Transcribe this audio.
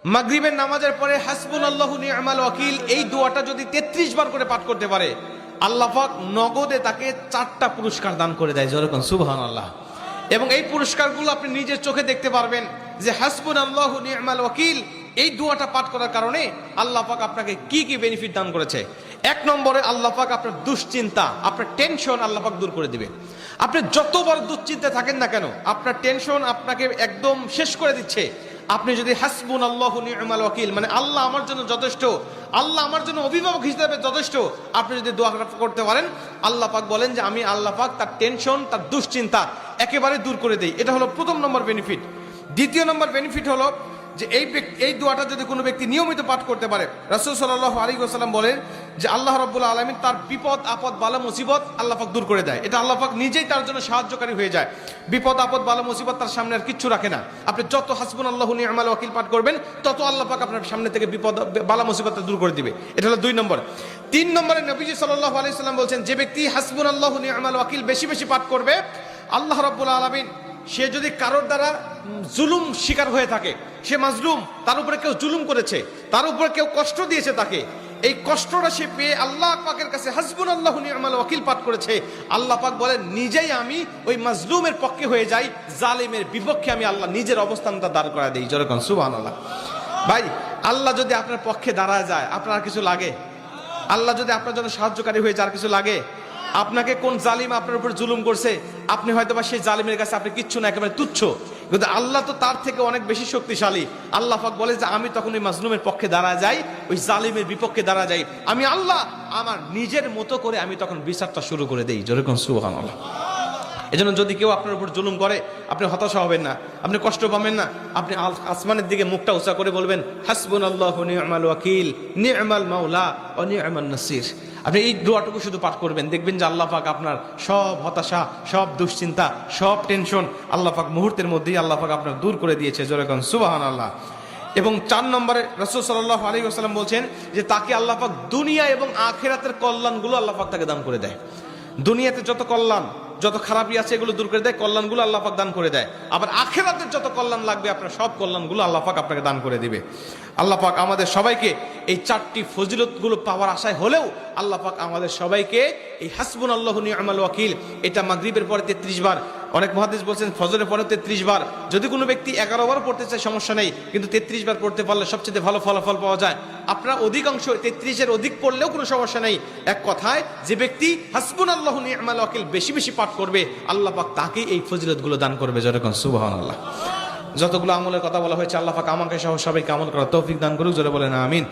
মাগরিবের নামাজের পরে হাসবুনাল্লাহু নি'মাল ওয়াকিল এই দোয়াটা যদি 33 বার করে পাঠ করতে পারে, আল্লাহ পাক নগদে তাকে 4টা পুরস্কার দান করে দেয়। যেরকম সুবহানাল্লাহ। এবং এই পুরস্কারগুলো আপনি নিজের চোখে দেখতে পারবেন যে হাসবুনাল্লাহু নি'মাল ওয়াকিল এই দোয়াটা পাঠ করার কারণে আল্লাহ পাক আপনাকে কি কি বেনিফিট দান করেছে। 1 নম্বরে আল্লাহ পাক আপনার দুশ্চিন্তা, আপনার টেনশন আল্লাহ পাক দূর করে দিবে। আপনি যত বড় দুশ্চিন্তা থাকেন না কেন, আপনার টেনশন আপনাকে একদম শেষ করে দিচ্ছে। আপনি যদি হাসবুনাল্লাহু নি'মাল ওয়াকিল মানে আল্লাহ আমার জন্য যথেষ্ট, আল্লাহ আমার জন্য অভিভাবক হিসেবে যথেষ্ট, আপনি যদি দোয়া করতে পারেন, আল্লাহ পাক বলেন যে আমি আল্লাহ পাক তার টেনশন, তার দুশ্চিন্তা একেবারে দূর করে দেই। এটা হলো প্রথম নম্বর বেনিফিট। দ্বিতীয় নম্বর বেনিফিট হলো যে এই দোয়াটা যদি কোনো ব্যক্তি নিয়মিত পাঠ করতে পারে, রাসূল সাল্লাল্লাহু আলাইহি ওয়াসাল্লাম বলেন যে আল্লাহ রাব্বুল আলামিন তার বিপদ আপদ বালা মুসিবত আল্লাহ পাক দূর করে দেয়। এটা আল্লাহ পাক নিজেই তার জন্য সাহায্যকারী হয়ে যায়। বিপদ আপদ বালা মুসিবত তার সামনে আর কিচ্ছু রাখে না। আপনি যত হাসবুনাল্লাহু নি'মাল ওয়াকিল পাঠ করবেন, তত আল্লাহ পাক আপনার সামনে থেকে বিপদ বালা মুসিবতটা দূর করে দিবে। এটা হলো 2 নম্বর। 3 নম্বরে নবীজি সাল্লাল্লাহু আলাইহি ওয়াসাল্লাম বলছেন, যে ব্যক্তি হাসবুনাল্লাহু নি'মাল ওয়াকিল বেশি বেশি পাঠ করবে, আল্লাহ রাব্বুল আলামিন সে যদি কারোর দ্বারা জুলুম শিকার হয়ে থাকে, সে মাজলুম, তার উপরে কেউ জুলুম করেছে, তার উপরে কেউ কষ্ট দিয়েছে, তাকে এই কষ্টটা সে পেয়ে আল্লাহ পাকের কাছে হাসবুনাল্লাহু নি'মাল ওয়াকিল পাঠ করেছে, আল্লাহ পাক বলেন নিজেই আমি ওই মাজলুমের পক্ষে হয়ে যাই, জালিমের বিপক্ষে আমি আল্লাহ নিজের অবস্থানটা দাঁড় করা দেই। যেরকম সুবহানাল্লাহ। ভাই, আল্লাহ যদি আপনার পক্ষে দাঁড়ায় যায়, আপনার আর কিছু লাগে? আল্লাহ যদি আপনার জন্য সাহায্যকারী হয়ে যায়, আর কিছু লাগে? আপনাকে কোন জালিম আপনার উপর জুলুম করছে, আপনি হয়তো বা সেই জালিমের কাছে আপনি কিচ্ছু না, একেবারে তুচ্ছ, কিন্তু আল্লাহ তো তার থেকে অনেক বেশি শক্তিশালী। আল্লাহ পাক বলে যে আমি তখন ওই মাজলুমের পক্ষে দাঁড়া যাই, ওই জালিমের বিপক্ষে দাঁড়া যাই, আমি আল্লাহ আমার নিজের মতো করে আমি তখন বিচারটা শুরু করে দেই। যেরকম সুবহানাল্লাহ। এজন্য যদি কেউ আপনার উপর জুলুম করে, আপনি হতাশা হবেন না, আপনি কষ্ট পাবেন না, আপনি আসমানের দিকে মুখটা উঁচা করে বলবেন হাসবুনাল্লাহু নি'মাল ওয়াকিল নি'মাল মাওলা ওয়া নি'মান নাসির। আপনি এই দোয়াটুকু শুধু পাঠ করবেন, দেখবেন যে আল্লাহ পাক আপনার সব হতাশা, সব দুশ্চিন্তা, সব টেনশন আল্লাহ পাক মুহূর্তের মধ্যেই আল্লাহ পাক আপনার দূর করে দিয়েছে। যেরকম সুবহানাল্লাহ। এবং 4 নম্বরে রাসূল সাল্লাল্লাহু আলাইহি ওয়াসাল্লাম বলছেন যে তাকে আল্লাহ পাক দুনিয়া এবং আখিরাতের কল্যাণগুলো আল্লাহ পাক তাকে দান করে দেয়। দুনিয়াতে যত কল্যাণ, যত খারাপই আছে এগুলো দূর করে দেয়, কল্যাণগুলো আল্লাহ পাক দান করে দেয়। আবার আখিরাতের যত কল্যাণ লাগবে আপনার সব কল্যাণগুলো আল্লাহ পাক আপনাকে দান করে দিবে। আল্লাহ পাক আমাদের সবাইকে এই 4টি ফজিলতগুলো পাওয়ার আশায় হলেও আল্লাহ পাক আমাদের সবাইকে এই হাসবুনাল্লাহু নি'মাল ওয়াকিল এটা মাগরিবের পরে 33 বার, অনেক মুহাদ্দিস বলছেন ফজরের পরে 33 বার, যদি কোনো ব্যক্তি 11 বার পড়তে চায় সমস্যা নেই, কিন্তু 33 বার পড়তে পারলে সবচেয়ে ভালো ফলাফল পাওয়া যায়। আপনারা অধিকাংশ 33-এর অধিক পড়লেও কোনো সমস্যা নেই। এক কথায় যে ব্যক্তি হাসবুনাল্লাহু নি'মাল ওয়াকিল বেশি বেশি পাঠ করবে, আল্লাহ পাক তাকে এই ফজিলতগুলো দান করবে। যেরকম সুবহানাল্লাহ। যতগুলো আমলের কথা বলা হয়েছে, আল্লাহ পাক আমাকে সহ সবাইকে আমল করার তৌফিক দান করুক। জোরে বলেন আমিন।